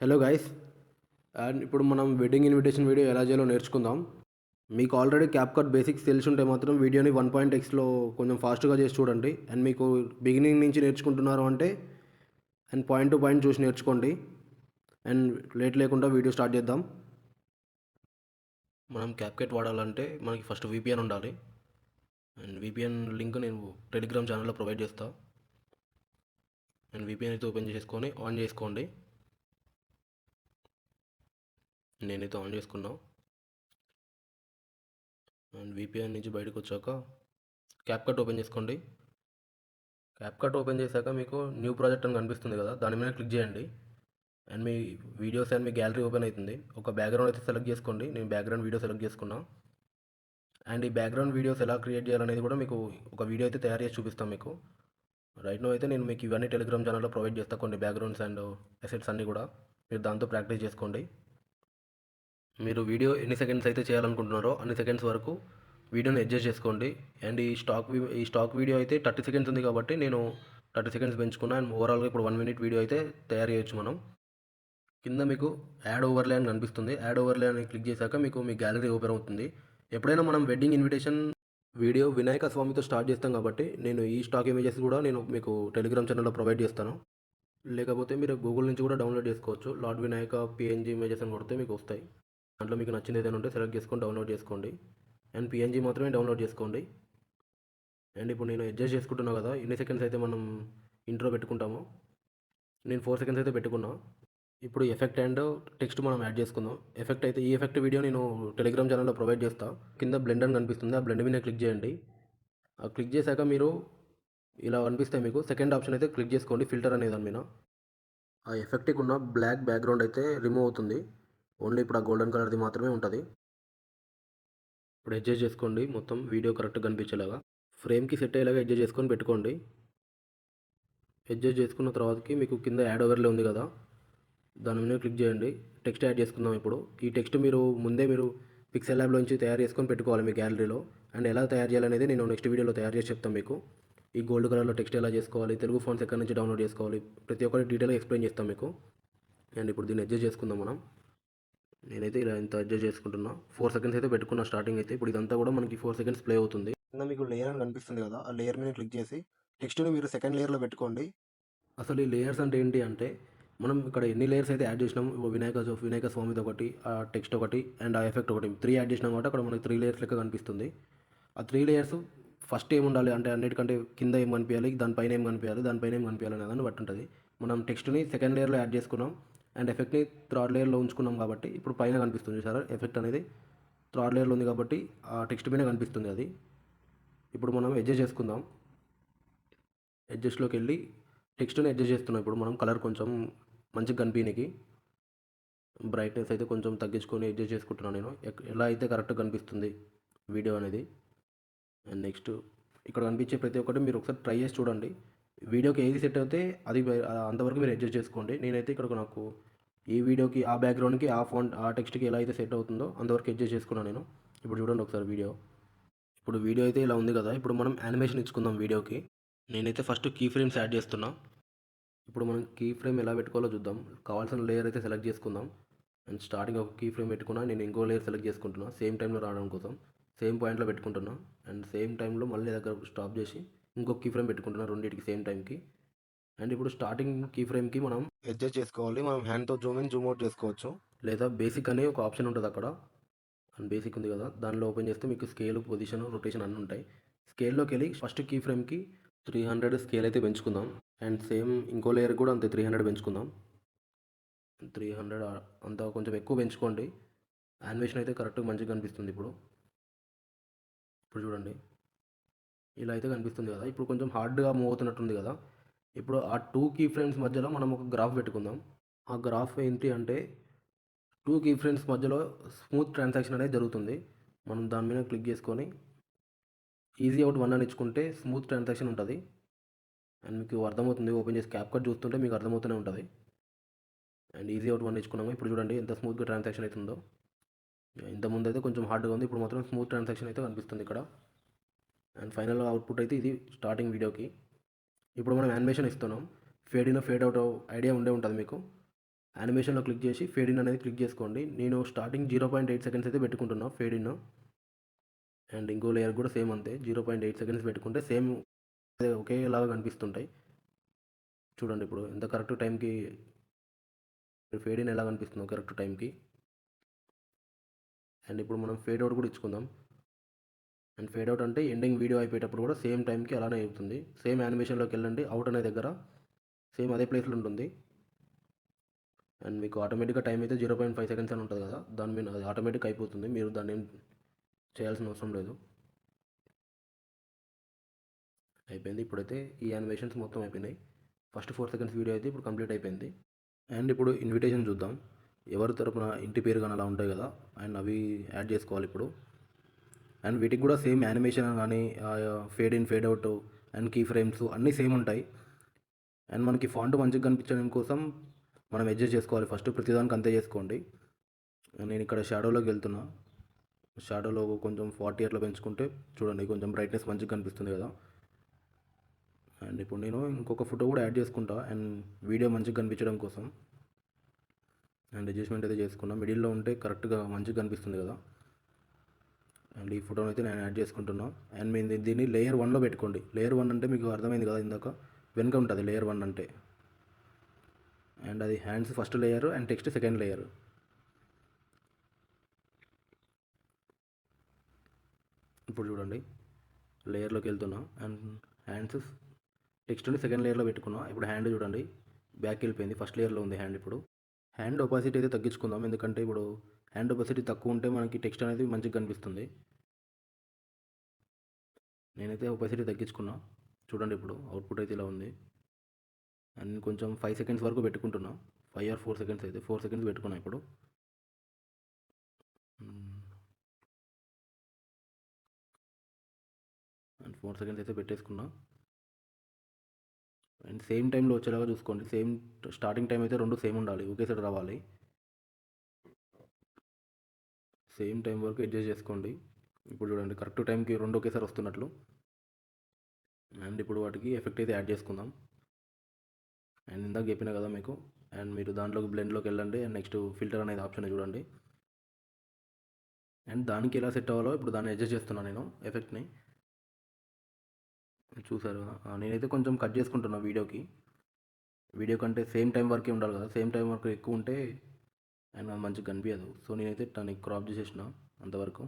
Hello guys. And ఇప్పుడు మనం wedding invitation video ఎలా చేయాలో నేర్చుకుందాం. మీకు ఆల్రెడీ క్యాప్‌కట్ బేసిక్స్ తెలిసుంటే మాత్రం వీడియోని 1.xలో కొంచెం ఫాస్ట్‌గా చేసి చూడండి. అండ్ మీకు బిగినింగ్ నుంచి నేర్చుకుంటున్నారు అంటే అండ్ పాయింట్ టు పాయింట్ చూసి నేర్చుకోండి. అండ్ లేట్ లేకుండా వీడియో స్టార్ట్ చేద్దాం. మనం క్యాప్‌కట్ వాడాలంటే మనకి ఫస్ట్ వీపీఎన్ ఉండాలి. అండ్ వీపీఎన్ లింక్ నేను టెలిగ్రామ్ ఛానల్లో ప్రొవైడ్ చేస్తా. అండ్ వీపీఎన్ అయితే ఓపెన్ చేసుకొని ఆన్ చేసుకోండి. నేనైతే ఆన్ చేసుకున్నా. అండ్ వీపీఎన్ నుంచి బయటకు వచ్చాక క్యాప్‌కట్ ఓపెన్ చేసుకోండి. క్యాప్‌కట్ ఓపెన్ చేశాక మీకు న్యూ ప్రాజెక్ట్ అని కనిపిస్తుంది కదా, దాని మీద క్లిక్ చేయండి. And me videos and me gallery open అవుతుంది. ఒక బ్యాక్గ్రౌండ్ అయితే సెలెక్ట్ చేసుకోండి. నేను బ్యాక్గ్రౌండ్ వీడియో సెలెక్ట్ చేసుకున్నా. అండ్ ఈ బ్యాక్గ్రౌండ్ వీడియోస్ ఎలా క్రియేట్ చేయాలనేది కూడా మీకు ఒక వీడియో అయితే తయారు చేసి చూపిస్తాను మీకు. రైట్ నో అయితే నేను మీకు ఇవన్నీ టెలిగ్రామ్ ఛానల్లో ప్రొవైడ్ చేస్తాను, కొన్ని బ్యాక్గ్రౌండ్స్ అండ్ అసెట్స్ అన్నీ కూడా. మీరు దాంతో ప్రాక్టీస్ చేసుకోండి. మీరు వీడియో ఎన్ని సెకండ్స్ అయితే చేయాలనుకుంటున్నారో అన్ని సెకండ్స్ వరకు వీడియోని అడ్జస్ట్ చేసుకోండి. అండ్ ఈ స్టాక్ వీడియో అయితే 30 సెకండ్స్ ఉంది కాబట్టి నేను 30 సెకండ్స్ పెంచుకున్నా. అండ్ ఓవరాల్గా ఇప్పుడు 1 మినిట్ వీడియో అయితే తయారు చేయొచ్చు మనం. కింద మీకు యాడ్ ఓవర్లే అని కనిపిస్తుంది. యాడ్ ఓవర్లే అని క్లిక్ చేశాక మీకు మీ గ్యాలరీ ఓపెన్ అవుతుంది. ఎప్పుడైనా మనం వెడ్డింగ్ ఇన్విటేషన్ వీడియో వినాయక స్వామితో స్టార్ట్ చేస్తాం కాబట్టి నేను ఈ స్టాక్ ఇమేజెస్ కూడా నేను మీకు టెలిగ్రామ్ ఛానల్లో ప్రొవైడ్ చేస్తాను. లేకపోతే మీరు గూగుల్ నుంచి కూడా డౌన్లోడ్ చేసుకోవచ్చు. లార్డ్ వినాయక పిఎన్జీ ఇమేజెస్ అని కొడితే మీకు వస్తాయి. దాంట్లో మీకు నచ్చింది ఏదైనా ఉంటే సెలెక్ట్ చేసుకొని డౌన్లోడ్ చేసుకోండి. అండ్ పిఎన్జీ మాత్రమే డౌన్లోడ్ చేసుకోండి. అండ్ ఇప్పుడు నేను అడ్జస్ట్ చేసుకుంటున్నాను కదా, ఎన్ని సెకండ్స్ అయితే మనం ఇంట్రో పెట్టుకుంటామో నేను 4 సెకండ్స్ అయితే పెట్టుకున్నా. ఇప్పుడు ఎఫెక్ట్ అండ్ టెక్స్ట్ మనం యాడ్ చేసుకుందాం. ఎఫెక్ట్ అయితే ఈ ఎఫెక్ట్ వీడియో నేను టెలిగ్రామ్ ఛానల్లో ప్రొవైడ్ చేస్తా. కింద బ్లెండ్ అని కనిపిస్తుంది, ఆ బ్లెండ్ మీద క్లిక్ చేయండి. ఆ క్లిక్ చేశాక మీరు ఇలా కనిపిస్తాయి మీకు. సెకండ్ ఆప్షన్ అయితే క్లిక్ చేసుకోండి, ఫిల్టర్ అనే దాని మీద. ఆ ఎఫెక్ట్కి ఉన్న బ్లాక్ బ్యాక్గ్రౌండ్ అయితే రిమూవ్ అవుతుంది. ఓన్లీ ఇప్పుడు ఆ గోల్డెన్ కలర్ది మాత్రమే ఉంటుంది. ఇప్పుడు అడ్జస్ట్ చేసుకోండి, మొత్తం వీడియో కరెక్ట్గా కనిపించేలాగా. ఫ్రేమ్కి సెట్ అయ్యేలాగా అడ్జస్ట్ చేసుకొని పెట్టుకోండి. అడ్జస్ట్ చేసుకున్న తర్వాతకి మీకు కింద యాడ్ ఓవర్లే ఉంది కదా, దాని మీద క్లిక్ చేయండి. టెక్స్ట్ యాడ్ చేసుకుందాం ఇప్పుడు. ఈ టెక్స్ట్ మీరు ముందే పిక్సెల్ ల్యాబ్లోంచి తయారు చేసుకొని పెట్టుకోవాలి మీ గ్యాలరీలో. అండ్ ఎలా తయారు చేయాలనేది నేను నెక్స్ట్ వీడియోలో తయారు చేసి చెప్తాను మీకు. ఈ గోల్డ్ కలర్లో టెక్స్ట్ ఎలా చేసుకోవాలి, తెలుగు ఫాంట్స్ ఎక్కడి నుంచి డౌన్లోడ్ చేసుకోవాలి, ప్రతి ఒక్కటి డీటెయిల్గా ఎక్స్ప్లెయిన్ చేస్తాం మీకు. అండ్ ఇప్పుడు దీన్ని అడ్జస్ట్ చేసుకుందాం మనం. నేనైతే ఇలా ఇంత అడ్జస్ట్ చేసుకుంటున్నా. 4 సెకండ్స్ అయితే పెట్టుకున్నా స్టార్టింగ్ అయితే. ఇప్పుడు ఇదంతా కూడా మనకి 4 సెకండ్స్ ప్లే అవుతుంది. కింద మీకు లేయర్ అని కనిపిస్తుంది కదా, ఆ లేయర్ మీద క్లిక్ చేసి టెక్స్ట్ని మీరు సెకండ్ లేయర్లో పెట్టుకోండి. అసలు ఈ లేయర్స్ అంటే ఏంటి అంటే, మనం ఇక్కడ ఎన్ని లేయర్స్ అయితే యాడ్ చేసినాం, వినాయక స్వామిది ఒకటి, ఆ టెక్స్ట్ ఒకటి అండ్ ఆ ఎఫెక్ట్ ఒకటి, 3 యాడ్ చేసినాం కాబట్టి అక్కడ మనకి 3 లేయర్స్ లెక్క కనిపిస్తుంది. ఆ 3 లేయర్స్ ఫస్ట్ ఏముండాలి అంటే అన్నిటికంటే కింద ఏం కనిపించాలి, దానిపైన ఏం కనిపించాలి, దానిపైన ఏం కనిపించాలి అనే దాన్ని బట్టి ఉంటుంది. మనం టెక్స్ట్ని సెకండ్ లేయర్లో యాడ్ చేసుకున్నాం అండ్ ఎఫెక్ట్ని థర్డ్ లేయర్లో ఉంచుకున్నాం కాబట్టి ఇప్పుడు పైన కనిపిస్తుంది సార్. ఎఫెక్ట్ అనేది థర్డ్ లేయర్లో ఉంది కాబట్టి ఆ టెక్స్ట్ పైన కనిపిస్తుంది అది. ఇప్పుడు మనం అడ్జస్ట్ చేసుకుందాం. అడ్జస్ట్లోకి వెళ్ళి టెక్స్ట్ని అడ్జస్ట్ చేస్తున్నాం. ఇప్పుడు మనం కలర్ కొంచెం మంచిగా కనిపించడానికి బ్రైట్నెస్ అయితే కొంచెం తగ్గించుకొని అడ్జస్ట్ చేసుకుంటున్నాను నేను, ఎలా అయితే కరెక్ట్గా కనిపిస్తుంది వీడియో అనేది. అండ్ నెక్స్ట్ ఇక్కడ కనిపించే ప్రతి ఒక్కటి మీరు ఒకసారి ట్రై చేసి చూడండి. వీడియోకి ఏది సెట్ అయితే అది అంతవరకు మీరు అడ్జస్ట్ చేసుకోండి. నేనైతే ఇక్కడ నాకు ఈ వీడియోకి ఆ బ్యాక్గ్రౌండ్కి ఆ ఫాంట్ ఆ టెక్స్ట్కి ఎలా అయితే సెట్ అవుతుందో అంతవరకు అడ్జస్ట్ చేసుకున్నాను నేను. ఇప్పుడు చూడండి ఒకసారి వీడియో. ఇప్పుడు వీడియో అయితే ఇలా ఉంది కదా, ఇప్పుడు మనం యానిమేషన్ ఇచ్చుకుందాం వీడియోకి. నేనైతే ఫస్ట్ కీ ఫ్రేమ్స్ యాడ్ చేస్తున్నా. ఇప్పుడు మనం కీ ఫ్రేమ్ ఎలా పెట్టుకోవాలో చూద్దాం. కావాల్సిన లేయర్ అయితే సెలెక్ట్ చేసుకుందాం. అండ్ స్టార్టింగ్ ఒక కీ ఫ్రేమ్ పెట్టుకున్నా, నేను ఇంకో లేయర్ సెలెక్ట్ చేసుకుంటున్నా సేమ్ టైంలో రావడం కోసం. సేమ్ పాయింట్లో పెట్టుకుంటున్నా అండ్ సేమ్ టైంలో మళ్ళీ దగ్గర స్టాప్ చేసి ఇంకొక కీ ఫ్రేమ్ పెట్టుకుంటున్నా రెండింటికి సేమ్ టైంకి. అండ్ ఇప్పుడు స్టార్టింగ్ కీ ఫ్రేమ్కి మనం అడ్జస్ట్ చేసుకోవాలి. మనం హ్యాండ్తో జూమ్ ఇన్ జూమ్ అవుట్ చేసుకోవచ్చు, లేదా బేసిక్ అనే ఒక ఆప్షన్ ఉంటుంది అక్కడ. అండ్ బేసిక్ ఉంది కదా, దానిలో ఓపెన్ చేస్తే మీకు స్కేల్, పొజిషన్, రొటేషన్ అన్నీ ఉంటాయి. స్కేల్లోకి వెళ్ళి ఫస్ట్ కీ ఫ్రేమ్కి 300 స్కేల్ అయితే పెంచుకుందాం. అండ్ సేమ్ ఇంకో లేయర్ కూడా అంతే 300 పెంచుకుందాం. 300 అంతా కొంచెం ఎక్కువ పెంచుకోండి. యానిమేషన్ అయితే కరెక్ట్గా మంచిగా కనిపిస్తుంది. ఇప్పుడు ఇప్పుడు చూడండి ఇలా అయితే కనిపిస్తుంది కదా. ఇప్పుడు కొంచెం హార్డ్గా మూవ్ అవుతున్నట్టుంది కదా. ఇప్పుడు ఆ 2 కీ ఫ్రేమ్స్ మధ్యలో మనం ఒక గ్రాఫ్ పెట్టుకుందాం. ఆ గ్రాఫ్ ఏంటి అంటే 2 కీ ఫ్రేమ్స్ మధ్యలో స్మూత్ ట్రాన్సాక్షన్ అనేది జరుగుతుంది. మనం దాని మీద క్లిక్ చేసుకొని ఈజీ అవుట్ 1 అని ఇచ్చుకుంటే స్మూత్ ట్రాన్సాక్షన్ ఉంటుంది. అండ్ మీకు అర్థమవుతుంది, ఓపెన్ చేసి క్యాప్‌కట్ చూస్తుంటే మీకు అర్థమవుతూనే ఉంటుంది. And easy out 1 ఇచ్చుకున్నాము. ఇప్పుడు చూడండి ఎంత స్మూత్గా ట్రాన్సాక్షన్ అవుతుందో. ఇంతకుముందు అయితే కొంచెం హార్డ్గా ఉంది, ఇప్పుడు మాత్రం స్మూత్ ట్రాన్సాక్షన్ అయితే కనిపిస్తుంది ఇక్కడ. అండ్ ఫైనల్ అవుట్పుట్ అయితే ఇది స్టార్టింగ్ వీడియోకి. ఇప్పుడు మనం యానిమేషన్ ఇస్తున్నాం. Fade in fade out idea ఉండే ఉంటుంది మీకు. యానిమేషన్లో క్లిక్ చేసి ఫేడ్ ఇన్ అనేది క్లిక్ చేసుకోండి. నేను స్టార్టింగ్ 0.8 సెకండ్స్ అయితే పెట్టుకుంటున్నా ఫేడ్ ఇన్. అండ్ ఇంకో లేయర్ కూడా సేమ్ అంతే 0.8 సెకండ్స్ పెట్టుకుంటే సేమ్ ఒకేలాగా కనిపిస్తుంటాయి. చూడండి ఇప్పుడు ఎంత కరెక్ట్ టైంకి ఫేడ్ ఇన్ ఎలా కనిపిస్తుందో కరెక్ట్ టైంకి. అండ్ ఇప్పుడు మనం ఫేడ్ అవుట్ కూడా ఇచ్చుకుందాం. అండ్ ఫేడ్ అవుట్ అంటే ఎండింగ్ వీడియో అయిపోయేటప్పుడు కూడా సేమ్ టైంకి అలానే అవుతుంది. సేమ్ యానిమేషన్లోకి వెళ్ళండి, అవుట్ అనే దగ్గర సేమ్ అదే ప్లేస్లో ఉంటుంది. అండ్ మీకు ఆటోమేటిక్గా టైం అయితే 0.5 సెకండ్స్ అని ఉంటుంది కదా, దాని మీద అది ఆటోమేటిక్ అయిపోతుంది. మీరు దాన్ని ఏం చేయాల్సిన అవసరం లేదు. అయిపోయింది. ఇప్పుడైతే ఈ యానిమేషన్స్ మొత్తం అయిపోయినాయి. ఫస్ట్ 4 సెకండ్స్ వీడియో అయితే ఇప్పుడు కంప్లీట్ అయిపోయింది. అండ్ ఇప్పుడు ఇన్విటేషన్ చూద్దాం. ఎవరి తరపున ఇంటి పేరు కానీ అలా ఉంటాయి కదా, అండ్ అవి యాడ్ చేసుకోవాలి ఇప్పుడు. అండ్ వీటికి కూడా సేమ్ యానిమేషన్ కానీ fade in fade out and key frames అన్నీ సేమ్ ఉంటాయి. అండ్ మనకి ఫాంట్ మంచిగా కనిపించడం కోసం మనం అడ్జస్ట్ చేసుకోవాలి. ఫస్ట్ ప్రతిదానికి అంతే చేసుకోండి. నేను ఇక్కడ షాడోలోకి వెళ్తున్నా. షాడోలో కొంచెం 40 అట్లా పెంచుకుంటే చూడండి కొంచెం బ్రైట్నెస్ మంచిగా కనిపిస్తుంది కదా. అండ్ ఇప్పుడు నేను ఇంకొక ఫోటో కూడా యాడ్ చేసుకుంటా అండ్ వీడియో మంచిగా కనిపించడం కోసం. అండ్ అడ్జస్ట్మెంట్ అయితే చేసుకున్నా, మిడిల్లో ఉంటే కరెక్ట్గా మంచిగా కనిపిస్తుంది కదా. అండ్ ఈ ఫోటోని అయితే నేను యాడ్ చేసుకుంటున్నా. అండ్ మీరు దీన్ని లేయర్ 1లో పెట్టుకోండి. లేయర్ 1 అంటే మీకు అర్థమైంది కదా, ఇందాక వెనుక ఉంటుంది లేయర్ 1 అంటే. అండ్ అది hands first layer and text second layer. ఇప్పుడు చూడండి లేయర్లోకి వెళ్తున్నా అండ్ హ్యాండ్స్ టెక్స్ట్ని సెకండ్ లేయర్లో పెట్టుకున్నా. ఇప్పుడు హ్యాండ్ చూడండి బ్యాక్ వెళ్ళిపోయింది, ఫస్ట్ లేయర్లో ఉంది హ్యాండ్. ఇప్పుడు హ్యాండ్ ఒపాసిటీ అయితే తగ్గించుకుందాం, ఎందుకంటే ఇప్పుడు హ్యాండ్ ఒపాసిటీ తక్కువ ఉంటే మనకి టెక్స్ట్ అనేది మంచిగా కనిపిస్తుంది. నేనైతే ఒపాసిటీ తగ్గించుకున్నా. చూడండి ఇప్పుడు అవుట్పుట్ అయితే ఇలా ఉంది. అండ్ కొంచెం 5 సెకండ్స్ వరకు పెట్టుకుంటున్నా. 5 or 4 సెకండ్స్ అయితే 4 సెకండ్స్ పెట్టుకున్నా ఇప్పుడు. అండ్ 4 సెకండ్స్ అయితే పెట్టేసుకున్నా. అండ్ సేమ్ టైంలో వచ్చేలాగా చూసుకోండి. సేమ్ స్టార్టింగ్ టైం అయితే రెండు సేమ్ ఉండాలి, ఒకేసారి రావాలి. సేమ్ టైం వరకు అడ్జస్ట్ చేసుకోండి. ఇప్పుడు చూడండి కరెక్ట్ టైంకి రెండు ఒకేసారి వస్తున్నట్లు. అండ్ ఇప్పుడు వాటికి ఎఫెక్ట్ అయితే యాడ్ చేసుకుందాం. అండ్ ఇందాక చెప్పినా కదా మీకు. అండ్ మీరు దాంట్లోకి బ్లెండ్లోకి వెళ్ళండి అండ్ నెక్స్ట్ ఫిల్టర్ అనేది ఆప్షన్ చూడండి. అండ్ దానికి ఎలా సెట్ అవ్వాలో ఇప్పుడు దాన్ని అడ్జస్ట్ చేస్తున్నాను నేను ఎఫెక్ట్ని. చూసారు నేనైతే కొంచెం కట్ చేసుకుంటున్నా వీడియో కంటే సేమ్ టైం వరకే ఉండాలి కదా. సేమ్ టైం వరకు ఎక్కువ ఉంటే అండ్ మంచిగా కనిపించదు. సో నేనైతే దాన్ని క్రాప్ చేసేసిన అంతవరకు.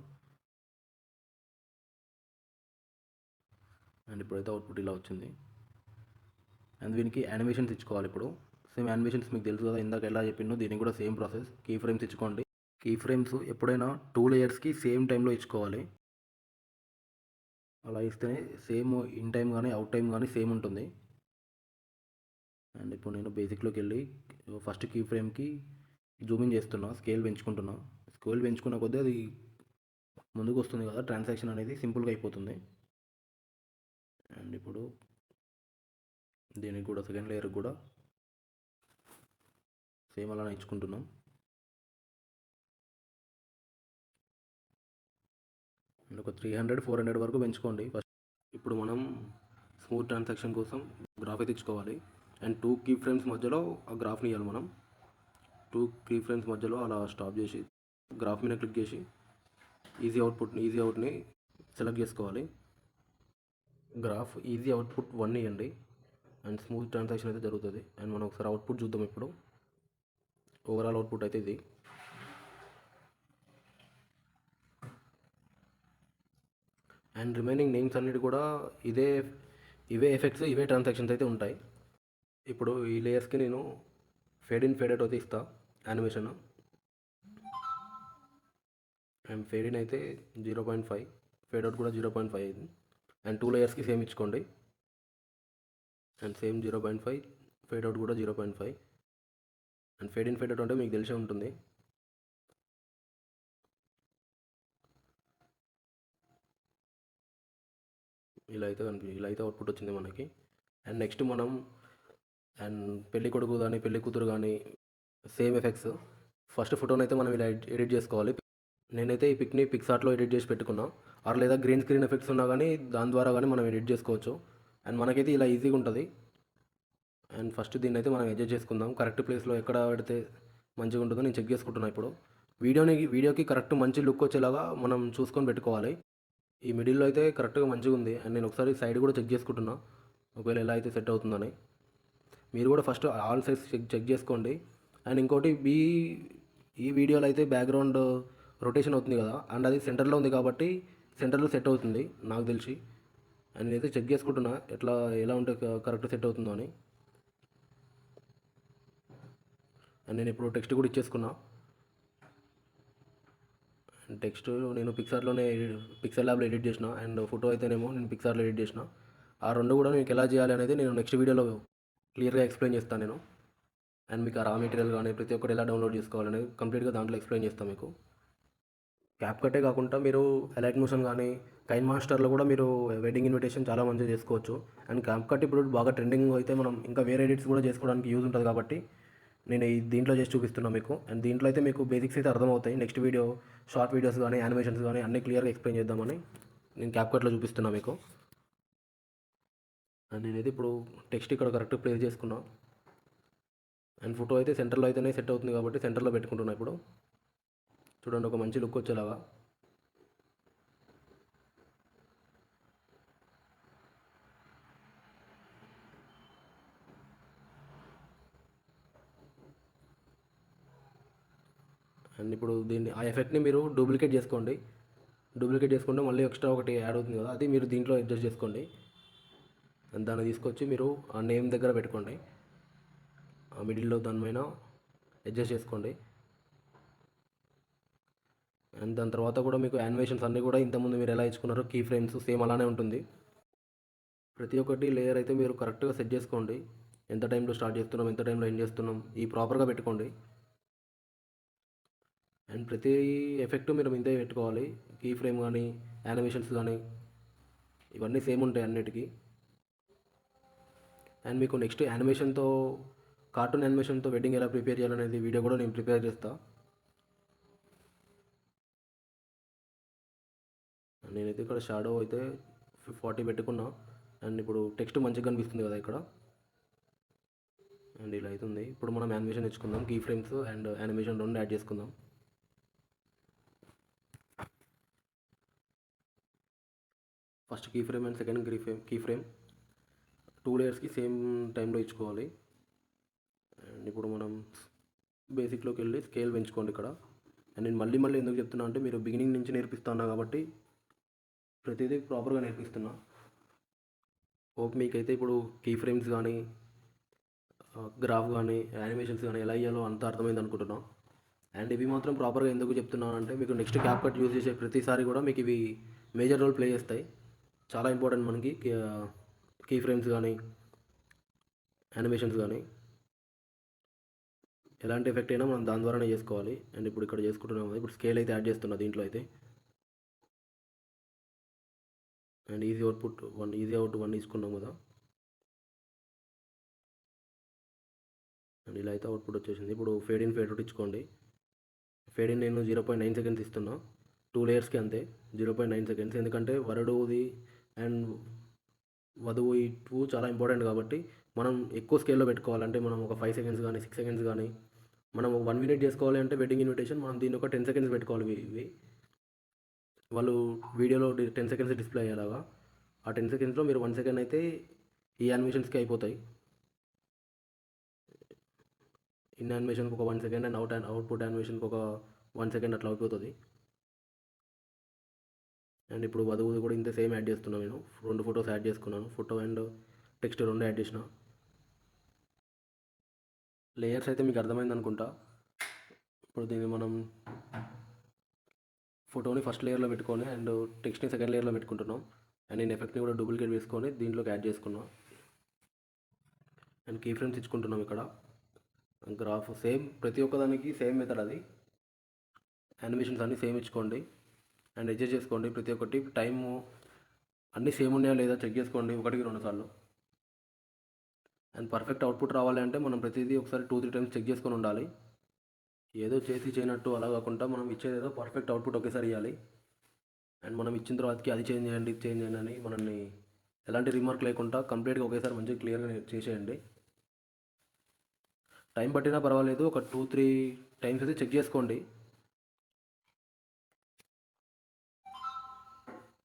అండ్ ఇప్పుడైతే అవుట్పుట్ ఇలా వచ్చింది. అండ్ దీనికి యానిమేషన్స్ ఇచ్చుకోవాలి ఇప్పుడు. సేమ్ యానిమేషన్స్ మీకు తెలుసు కదా, ఇందాక ఎలా చెప్పిందో దీనికి కూడా సేమ్ ప్రాసెస్. కీ ఫ్రేమ్స్ ఇచ్చుకోండి. కీ ఫ్రేమ్స్ ఎప్పుడైనా 2 లేయర్స్కి సేమ్ టైంలో ఇచ్చుకోవాలి. అలా ఇస్తేనే సేమ్ ఇన్ టైం కానీ అవుట్ టైం కానీ సేమ్ ఉంటుంది. అండ్ ఇప్పుడు నేను బేసిక్లోకి వెళ్ళి ఫస్ట్ కీ ఫ్రేమ్కి జూమింగ్ చేస్తున్నా, స్కేల్ పెంచుకుంటున్నా. స్కేల్ పెంచుకున్న కొద్దీ అది ముందుకు వస్తుంది కదా, ట్రాన్సాక్షన్ అనేది సింపుల్గా అయిపోతుంది. అండ్ ఇప్పుడు దీనికి కూడా సెకండ్ లేయర్ కూడా సేమ్ అలానే ఇచ్చుకుంటున్నాం. అండ్ ఒక 300-400 వరకు పెంచుకోండి ఫస్ట్. ఇప్పుడు మనం స్మూత్ ట్రాన్సాక్షన్ కోసం గ్రాఫ్ అయితే ఇచ్చుకోవాలి. అండ్ 2 కీ ఫ్రేమ్స్ మధ్యలో ఆ గ్రాఫ్ని ఇవ్వాలి మనం. 2 కీ ఫ్రేమ్స్ మధ్యలో అలా స్టాప్ చేసి గ్రాఫ్ మీద క్లిక్ చేసి ఈజీ అవుట్ని సెలెక్ట్ చేసుకోవాలి. గ్రాఫ్ ఈజీ అవుట్పుట్ 1 ఇవ్వండి అండ్ స్మూత్ ట్రాన్సాక్షన్ అయితే జరుగుతుంది. అండ్ మనం ఒకసారి అవుట్పుట్ చూద్దాం ఇప్పుడు. ఓవరాల్ అవుట్పుట్ అయితే ఇది. అండ్ రిమైనింగ్ నేమ్స్ అన్నిటి కూడా ఇవే ఎఫెక్ట్స్, ఇవే ట్రాన్సాక్షన్స్ అయితే ఉంటాయి. ఇప్పుడు ఈ లేయర్స్కి నేను ఫేడ్ ఇన్ ఫేడ్ అవుట్ అయితే ఇస్తా యానిమేషన్. అండ్ ఫేడ్ ఇన్ అయితే 0.5, ఫేడ్ అవుట్ కూడా 0.5 అయింది. అండ్ 2 లేయర్స్కి సేమ్ ఇచ్చుకోండి. అండ్ సేమ్ 0.5, ఫేడ్ అవుట్ కూడా 0.5. And fade in fade out అంటే మీకు తెలిసే ఉంటుంది. ఇలా అయితే అవుట్పుట్ వచ్చింది మనకి. అండ్ నెక్స్ట్ మనం అండ్ పెళ్లి కొడుకు కానీ పెళ్లి కూతురు కానీ సేమ్ ఎఫెక్ట్స్. ఫస్ట్ ఫోటోని అయితే మనం ఇలా ఎడిట్ చేసుకోవాలి. నేనైతే ఈ పిక్ని పిక్సార్ట్లో ఎడిట్ చేసి పెట్టుకున్నా, ఆర్ లేదా గ్రీన్ స్క్రీన్ ఎఫెక్ట్స్ ఉన్నా కానీ దాని ద్వారా కానీ మనం ఎడిట్ చేసుకోవచ్చు. అండ్ మనకైతే ఇలా ఈజీగా ఉంటుంది. అండ్ ఫస్ట్ దీన్ని అయితే మనం అడ్జస్ట్ చేసుకుందాం. కరెక్ట్ ప్లేస్లో ఎక్కడ పెడితే మంచిగా ఉంటుందో నేను చెక్ చేసుకుంటున్నా ఇప్పుడు. వీడియోకి కరెక్ట్ మంచి లుక్ వచ్చేలాగా మనం చూసుకొని పెట్టుకోవాలి. ఈ మిడిల్‌లో అయితే కరెక్ట్‌గా మంచిగుంది. అండ్ నేను ఒకసారి సైడ్ కూడా చెక్ చేసుకుంటున్నా. ఒకవేళ ఎలా అయితే సెట్ అవుతుందని. మీరు కూడా ఫస్ట్ ఆల్ సైడ్స్ చెక్ చేసుకోండి. అండ్ ఇంకోటి ఈ వీడియోలో అయితే బ్యాక్‌గ్రౌండ్ రొటేషన్ అవుతుంది కదా! అండ్ అది సెంటర్‌లో ఉంది కాబట్టి సెంటర్‌లో సెట్ అవుతుంది నాకు తెలిసి. అండ్ నేనైతే చెక్ చేసుకుంటున్నా ఎలా ఉంటే కరెక్ట్ సెట్ అవుతుందో అని. అండ్ నేను ఇప్పుడు టెక్స్ట్ కూడా ఇచ్చేసుకున్నా. టెక్స్ట్ నేను పిక్సెల్ ల్యాబ్లో ఎడిట్ చేసిన. అండ్ ఫోటో అయితేనేమో నేను పిక్సార్లో ఎడిట్ చేసిన. ఆ 2 కూడా మీకు ఎలా చేయాలి అనేది నేను నెక్స్ట్ వీడియోలో క్లియర్‌గా ఎక్స్‌ప్లెయిన్ చేస్తాను నేను. అండ్ మీకు ఆ రా మెటీరియల్ కానీ ప్రతి ఒక్కటి ఎలా డౌన్లోడ్ చేసుకోవాలనేది కంప్లీట్‌గా దాంట్లో ఎక్స్‌ప్లెయిన్ చేస్తాను మీకు. క్యాప్‌కట్టే కాకుండా మీరు ఎలైట్ మోషన్ కానీ, కైన్ మాస్టర్‌లో కూడా మీరు వెడ్డింగ్ ఇన్విటేషన్ చాలా మంచిగా చేసుకోవచ్చు. అండ్ క్యాప్‌కట్ ఇప్పుడు బాగా ట్రెండింగ్ అయితే మనం ఇంకా వేరే ఎడిట్స్ కూడా చేసుకోవడానికి యూజ్ ఉంటుంది కాబట్టి నేను దీంట్లో చేసి చూపిస్తున్నా మీకు. అండ్ దీంట్లో అయితే మీకు బేసిక్స్ అయితే అర్థమవుతాయి. నెక్స్ట్ వీడియో షార్ట్ వీడియోస్ కానీ, యానిమేషన్స్ కానీ అన్నీ క్లియర్‌గా ఎక్స్‌ప్లెయిన్ చేద్దామని నేను క్యాప్‌కట్‌లో చూపిస్తున్నా మీకు. అండ్ నేనైతే ఇప్పుడు టెక్స్ట్ ఇక్కడ కరెక్ట్ ప్లేస్ చేసుకున్నా. అండ్ ఫోటో అయితే సెంటర్లో అయితేనే సెట్ అవుతుంది కాబట్టి సెంటర్లో పెట్టుకుంటున్నా ఇప్పుడు. చూడండి ఒక మంచి లుక్ వచ్చేలాగా. అండ్ ఇప్పుడు ఆ ఎఫెక్ట్ని మీరు డూప్లికేట్ చేసుకోండి. డూప్లికేట్ చేసుకుంటే మళ్ళీ ఎక్స్ట్రా ఒకటి యాడ్ అవుతుంది కదా, అది మీరు దీంట్లో అడ్జస్ట్ చేసుకోండి. అండ్ దాన్ని తీసుకొచ్చి మీరు ఆ నేమ్ దగ్గర పెట్టుకోండి. ఆ మిడిల్లో దానిపైన అడ్జస్ట్ చేసుకోండి. అండ్ దాని తర్వాత కూడా మీకు యానిమేషన్స్ అన్నీ కూడా ఇంతకుముందు మీరు ఎలా ఇచ్చుకున్నారో కీ ఫ్రేమ్స్ సేమ్ అలానే ఉంటుంది. ప్రతి ఒక్కటి లేయర్ అయితే మీరు కరెక్ట్గా సెట్ చేసుకోండి. ఎంత టైంలో స్టార్ట్ చేస్తున్నాం, ఎంత టైంలో ఎండ్ చేస్తున్నాం, ఈ ప్రాపర్గా పెట్టుకోండి. అండ్ ప్రతి ఎఫెక్ట్ మీరు ఇంతే పెట్టుకోవాలి. కీ ఫ్రేమ్ కానీ, యానిమేషన్స్ కానీ ఇవన్నీ సేమ్ ఉంటాయి అన్నిటికీ. అండ్ మీకు నెక్స్ట్ కార్టూన్ యానిమేషన్తో వెడ్డింగ్ ఎలా ప్రిపేర్ చేయాలనేది వీడియో కూడా నేను ప్రిపేర్ చేస్తాను. నేనైతే ఇక్కడ షాడో అయితే 40 పెట్టుకున్నా. అండ్ ఇప్పుడు టెక్స్ట్ మంచిగా కనిపిస్తుంది కదా ఇక్కడ. అండ్ ఇలా అవుతుంది. ఇప్పుడు మనం యానిమేషన్ ఇచ్చుకుందాం. Key frames and animation 2 add చేసుకుందాం. First key frame and second key frame 2 లేయర్స్కి సేమ్ టైంలో ఇచ్చుకోవాలి. అండ్ ఇప్పుడు మనం బేసిక్లోకి వెళ్ళి స్కేల్ పెంచుకోండి ఇక్కడ. అండ్ నేను మళ్ళీ ఎందుకు చెప్తున్నా అంటే మీరు బిగినింగ్ నుంచి నేర్పిస్తున్నా కాబట్టి ప్రతిదీ ప్రాపర్గా నేర్పిస్తున్నా. హోప్ మీకైతే ఇప్పుడు కీ ఫ్రేమ్స్ కానీ, గ్రాఫ్ కానీ, యానిమేషన్స్ కానీ ఎలా అయ్యాలో అంత అర్థమైంది అనుకుంటున్నాం. అండ్ ఇవి మాత్రం ప్రాపర్గా ఎందుకు చెప్తున్నాను అంటే మీకు నెక్స్ట్ క్యాప్‌కట్ యూజ్ చేసే ప్రతిసారి కూడా మీకు ఇవి మేజర్ రోల్ ప్లే చేస్తాయి. చాలా ఇంపార్టెంట్ మనకి కీ ఫ్రేమ్స్ కానీ, యానిమేషన్స్ కానీ. ఎలాంటి ఎఫెక్ట్ అయినా మనం దాని ద్వారానే చేసుకోవాలి. అండ్ ఇప్పుడు ఇక్కడ చేసుకుంటున్నాం కదా, ఇప్పుడు స్కేల్ అయితే యాడ్ చేస్తున్నా దీంట్లో అయితే. అండ్ ఈజీ అవుట్ 1 తీసుకున్నాం కదా. అండ్ ఇలా అయితే అవుట్పుట్ వచ్చేసింది. ఇప్పుడు ఫేడ్ ఇన్ ఫేడ్ అవుట్ ఇచ్చుకోండి. ఫేడ్ ఇన్ నేను 0.9 సెకండ్స్ ఇస్తున్నా. 2 లేయర్స్కి అంతే 0.9 సెకండ్స్. ఎందుకంటే వరుడుది అండ్ వధువు ఈ 2 చాలా ఇంపార్టెంట్ కాబట్టి మనం ఎక్కువ స్కేల్లో పెట్టుకోవాలంటే మనం ఒక 5 సెకండ్స్ కానీ 6 సెకండ్స్ కానీ మనం 1 మినిట్ చేసుకోవాలి అంటే వెడ్డింగ్ ఇన్విటేషన్ మనం దీన్ని ఒక 10 సెకండ్స్ పెట్టుకోవాలి. ఇవి వాళ్ళు వీడియోలో 10 సెకండ్స్ డిస్ప్లే అయ్యేలాగా. ఆ 10 సెకండ్స్లో మీరు 1 సెకండ్ అయితే ఈ యానిమేషన్స్కి అయిపోతాయి. ఇన్ యానిమేషన్కి ఒక 1 సెకండ్ అండ్ అవుట్పుట్ యానిమేషన్కి ఒక 1 సెకండ్ అట్లా అయిపోతుంది. అండ్ ఇప్పుడు వధువుది కూడా ఇంత సేమ్ యాడ్ చేస్తున్నాను నేను. 2 ఫొటోస్ యాడ్ చేసుకున్నాను. ఫోటో అండ్ టెక్స్ట్ 2 యాడ్ చేసిన. లేయర్స్ అయితే మీకు అర్థమైంది అనుకుంటా. ఇప్పుడు దీన్ని మనం ఫోటోని ఫస్ట్ లేయర్లో పెట్టుకొని అండ్ టెక్స్ట్ని సెకండ్ లేయర్లో పెట్టుకుంటున్నాం. అండ్ నేను ఎఫెక్ట్ని కూడా డూప్లికేట్ వేసుకొని దీంట్లోకి యాడ్ చేసుకున్నాం. అండ్ కీ ఫ్రేమ్స్ ఇచ్చుకుంటున్నాం ఇక్కడ. గ్రాఫ్ సేమ్ ప్రతి ఒక్కదానికి సేమ్ మెథడ్ అది. యానిమేషన్స్ అన్నీ సేమ్ ఇచ్చుకోండి అండ్ అడ్జస్ట్ చేసుకోండి. ప్రతి ఒక్కటి టైము అన్నీ సేమ్ ఉన్నాయా లేదా చెక్ చేసుకోండి 1-2 సార్లు. అండ్ పర్ఫెక్ట్ అవుట్పుట్ రావాలి అంటే మనం ప్రతిదీ ఒకసారి 2-3 టైమ్స్ చెక్ చేసుకొని ఉండాలి. ఏదో చేసి చేయనట్టు అలా కాకుండా మనం ఇచ్చేది ఏదో పర్ఫెక్ట్ అవుట్పుట్ ఒకేసారి ఇవ్వాలి. అండ్ మనం ఇచ్చిన తర్వాతకి అది చేంజ్ చేయండి ఇది చేంజ్ చేయండి అని మనల్ని ఎలాంటి రిమార్క్ లేకుండా కంప్లీట్గా ఒకేసారి మంచిగా క్లియర్గా చేసేయండి. టైం పట్టినా పర్వాలేదు, ఒక 2-3 టైమ్స్ అయితే చెక్ చేసుకోండి.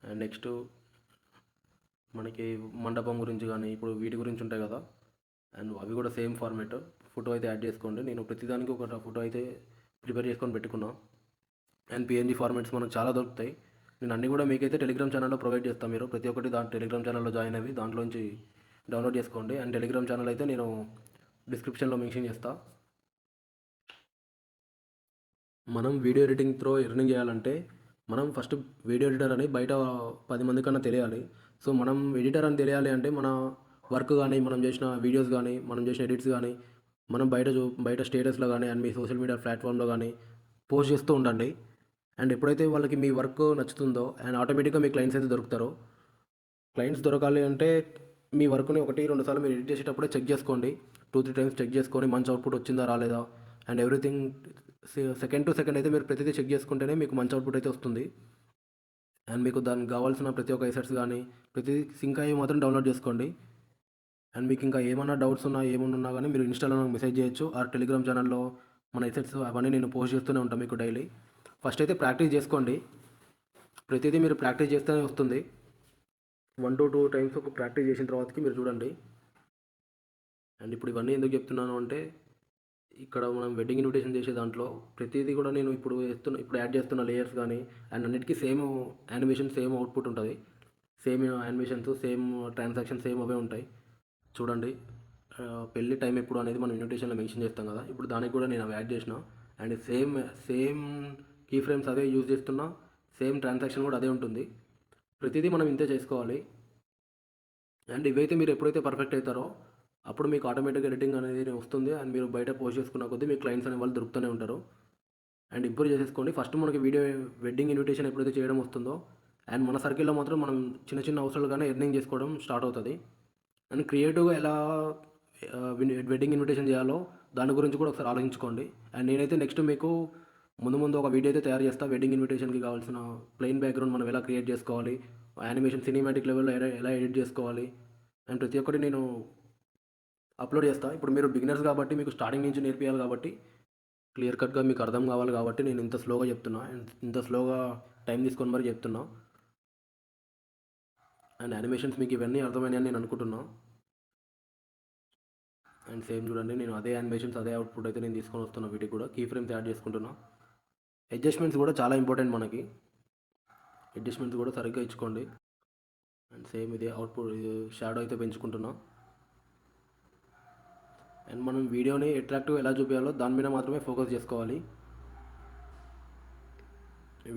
అండ్ నెక్స్ట్ మనకి మండపం గురించి కానీ ఇప్పుడు వీటి గురించి ఉంటాయి కదా, అండ్ అవి కూడా సేమ్ ఫార్మేట్ ఫోటో అయితే యాడ్ చేసుకోండి. నేను ప్రతిదానికి ఒక ఫోటో అయితే ప్రిపేర్ చేసుకొని పెట్టుకున్నా. అండ్ పిఎన్జీ ఫార్మాట్స్ మనకు చాలా దొరుకుతాయి. నేను అన్నీ కూడా మీకైతే టెలిగ్రామ్ ఛానల్లో ప్రొవైడ్ చేస్తాను. మీరు ప్రతి ఒక్కటి టెలిగ్రామ్ ఛానల్లో జాయిన్ అయ్యి దాంట్లోంచి డౌన్లోడ్ చేసుకోండి. అండ్ టెలిగ్రామ్ ఛానల్ అయితే నేను డిస్క్రిప్షన్లో మెన్షన్ చేస్తా. మనం వీడియో ఎడిటింగ్ త్రో ఎర్నింగ్ చేయాలంటే మనం ఫస్ట్ వీడియో ఎడిటర్ అని బయట 10 మంది కన్నా తెలియాలి. సో మనం ఎడిటర్ అని తెలియాలి అంటే మన వర్క్ కానీ, మనం చేసిన వీడియోస్ కానీ, మనం చేసిన ఎడిట్స్ కానీ మనం బయట స్టేటస్లో కానీ అండ్ మీ సోషల్ మీడియా ప్లాట్ఫామ్లో కానీ పోస్ట్ చేస్తూ ఉండండి. అండ్ ఎప్పుడైతే వాళ్ళకి మీ వర్క్ నచ్చుతుందో అండ్ ఆటోమేటిక్గా మీ క్లయింట్స్ అయితే దొరుకుతారో. క్లయింట్స్ దొరకాలి అంటే మీ వర్క్ని 1-2 సార్లు మీరు ఎడిట్ చేసేటప్పుడే చెక్ చేసుకోండి. 2-3 టైమ్స్ చెక్ చేసుకొని మంచి అవుట్పుట్ వచ్చిందా రాలేదా and everything second to second అయితే మీరు ప్రతిదీ చెక్ చేసుకుంటేనే మీకు మంచి అవుట్పుట్ అయితే వస్తుంది. అండ్ మీకు దానికి కావాల్సిన ప్రతి ఒక్క ఎసెట్స్ కానీ ప్రతిదీ సింక్ అయ్యి మాత్రం డౌన్లోడ్ చేసుకోండి. అండ్ మీకు ఇంకా ఏమైనా డౌట్స్ ఉన్నా ఏమన్నా కానీ మీరు ఇన్స్టాలో నాకు మెసేజ్ చేయొచ్చు. ఆ టెలిగ్రామ్ ఛానల్లో మన ఎసెట్స్ అవన్నీ నేను పోస్ట్ చేస్తూనే ఉంటాను మీకు డైలీ. ఫస్ట్ అయితే ప్రాక్టీస్ చేసుకోండి. ప్రతిదీ మీరు ప్రాక్టీస్ చేస్తేనే వస్తుంది. 1-2 టైమ్స్ ఒక ప్రాక్టీస్ చేసిన తర్వాతకి మీరు చూడండి. అండ్ ఇప్పుడు ఇవన్నీ ఎందుకు చెప్తున్నాను అంటే ఇక్కడ మనం వెడ్డింగ్ ఇన్విటేషన్ చేసే దాంట్లో ప్రతిదీ కూడా నేను ఇప్పుడు యాడ్ చేస్తున్న లేయర్స్ కానీ అండ్ అన్నిటికీ సేమ్ యానిమేషన్ సేమ్ అవుట్పుట్ ఉంటుంది. Same animations same transaction same అవే ఉంటాయి. చూడండి, పెళ్ళి టైం ఎప్పుడు అనేది మనం ఇన్విటేషన్లో మెన్షన్ చేస్తాం కదా, ఇప్పుడు దానికి కూడా నేను అవి యాడ్ చేసిన. అండ్ సేమ్ కీ ఫ్రేమ్స్ అవే యూజ్ చేస్తున్నా, సేమ్ ట్రాన్సాక్షన్ కూడా అదే ఉంటుంది. ప్రతిదీ మనం ఇంతే చేసుకోవాలి. అండ్ ఇవైతే మీరు ఎప్పుడైతే పర్ఫెక్ట్ అవుతారో అప్పుడు మీకు ఆటోమేటిక్ ఎడిటింగ్ అనేది వస్తుంది. అండ్ మీరు బయట పోస్ట్ చేసుకున్న కొద్దీ మీ క్లయింట్స్ అనే వాళ్ళు దొరుకుతూనే ఉంటారు. అండ్ ఇంప్రూవ్ చేసేసుకోండి. ఫస్ట్ మనకి వెడ్డింగ్ ఇన్విటేషన్ ఎప్పుడైతే చేయడం వస్తుందో అండ్ మన సర్కిల్లో మాత్రం మనం చిన్న చిన్న అవసరాలు కానీ ఎర్నింగ్ చేసుకోవడం స్టార్ట్ అవుతుంది. అండ్ క్రియేటివ్గా ఎలా వెడ్డింగ్ ఇన్విటేషన్ చేయాలో దాని గురించి కూడా ఒకసారి ఆలోచించుకోండి. అండ్ నేనైతే నెక్స్ట్ మీకు ముందు ఒక వీడియో అయితే తయారు చేస్తాను. వెడ్డింగ్ ఇన్విటేషన్కి కావాల్సిన ప్లెయిన్ బ్యాక్గ్రౌండ్ మనం ఎలా క్రియేట్ చేసుకోవాలి, యానిమేషన్ సినిమాటిక్ లెవెల్లో ఎలా ఎడిట్ చేసుకోవాలి అండ్ ప్రతి ఒక్కటి నేను అప్లోడ్ చేస్తాను. ఇప్పుడు మీరు బిగినర్స్ కాబట్టి మీకు స్టార్టింగ్ నుంచి నేర్పించాలి కాబట్టి క్లియర్ కట్గా మీకు అర్థం కావాలి కాబట్టి నేను ఇంత స్లోగా చెప్తున్నా అండ్ ఇంత స్లోగా టైం తీసుకొని మరి చెప్తున్నా. అండ్ యానిమేషన్స్ మీకు ఇవన్నీ అర్థమైనాయని నేను అనుకుంటున్నా. అండ్ సేమ్ చూడండి, నేను అదే యానిమేషన్స్ అదే అవుట్పుట్ అయితే నేను తీసుకొని వస్తున్నా. వీటికి కూడా కీ ఫ్రేమ్స్ యాడ్ చేసుకుంటున్నా. అడ్జస్ట్మెంట్స్ కూడా చాలా ఇంపార్టెంట్ మనకి. అడ్జస్ట్మెంట్స్ కూడా సరిగ్గా ఇచ్చుకోండి. అండ్ సేమ్ ఇదే అవుట్పుట్ షాడో అయితే పెంచుకుంటున్నా. అండ్ మనం వీడియోని అట్రాక్టివ్ ఎలా చూపించాలో దాని మీద మాత్రమే ఫోకస్ చేసుకోవాలి.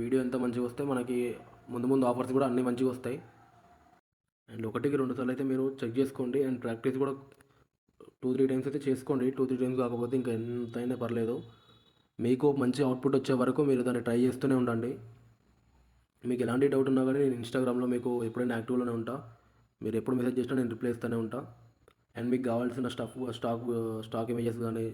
వీడియో ఎంత మంచిగా వస్తే మనకి ముందు ఆఫర్స్ కూడా అన్నీ మంచిగా వస్తాయి. అండ్ 1-2 సార్లు అయితే మీరు చెక్ చేసుకోండి. అండ్ ప్రాక్టీస్ కూడా 2-3 టైమ్స్ అయితే చేసుకోండి. 2-3 టైమ్స్ కాకపోతే ఇంకా ఎంతైనా పర్లేదు. మీకు మంచి అవుట్పుట్ వచ్చే వరకు మీరు దాన్ని ట్రై చేస్తూనే ఉండండి. మీకు ఎలాంటి డౌట్ ఉన్నా కానీ నేను ఇన్స్టాగ్రామ్లో మీకు ఎప్పుడైనా యాక్టివ్లోనే ఉంటా. మీరు ఎప్పుడు మెసేజ్ చేసినా నేను రిప్లై ఇస్తూనే ఉంటా. అండ్ మీకు కావాల్సిన స్టాక్ ఇమేజెస్ కానీ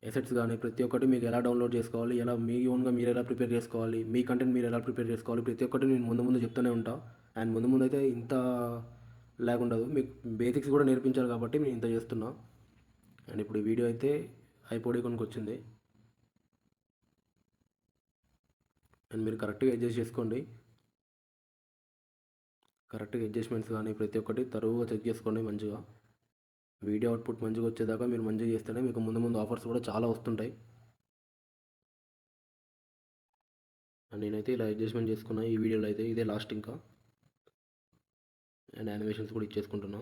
ఎసెట్స్ కానీ ప్రతి ఒక్కటి మీకు ఎలా డౌన్లోడ్ చేసుకోవాలి, ఎలా మీ ఓన్గా మీరు ఎలా ప్రిపేర్ చేసుకోవాలి, మీ కంటెంట్ మీరు ఎలా ప్రిపేర్ చేసుకోవాలి ప్రతి ఒక్కటి నేను ముందు చెప్తూనే ఉంటా. అండ్ ముందు అయితే ఇంత ఉండదు. మీకు బేసిక్స్ కూడా నేర్పించాలి కాబట్టి నేను ఇంత చేస్తున్నా. అండ్ ఇప్పుడు ఈ వీడియో అయితే కొనికి వచ్చింది. అండ్ మీరు కరెక్ట్గా అడ్జస్ట్ చేసుకోండి. కరెక్ట్గా అడ్జస్ట్మెంట్స్ కానీ ప్రతి ఒక్కటి తరువుగా చెక్ చేసుకోండి మంచిగా. వీడియో అవుట్పుట్ మంచిగా వచ్చేదాకా మీరు మంచిగా చేస్తేనే మీకు ముందు ఆఫర్స్ కూడా చాలా వస్తుంటాయి. అండ్ నేనైతే ఇలా అడ్జస్ట్మెంట్ చేసుకున్నా ఈ వీడియోలో అయితే ఇదే లాస్ట్ ఇంకా. అండ్ యానిమేషన్స్ కూడా ఇచ్చేసుకుంటున్నా.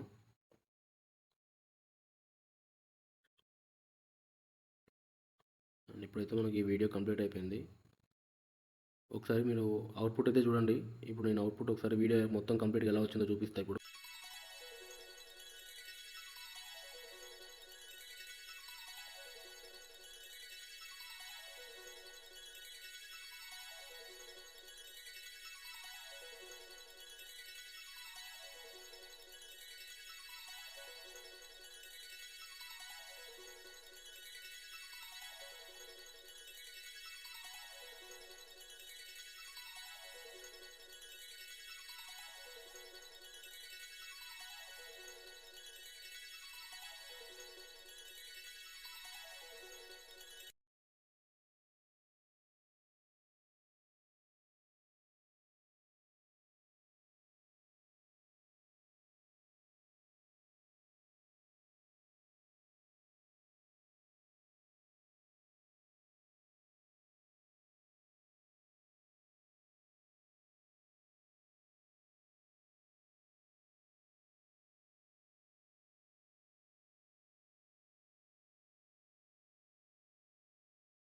అండ్ ఇప్పుడైతే మనకి ఈ వీడియో కంప్లీట్ అయిపోయింది. ఒకసారి మీరు అవుట్పుట్ అయితే చూడండి. ఇప్పుడు నేను అవుట్పుట్ ఒకసారి వీడియో మొత్తం కంప్లీట్గా ఎలా వచ్చిందో చూపిస్తాను ఇప్పుడు.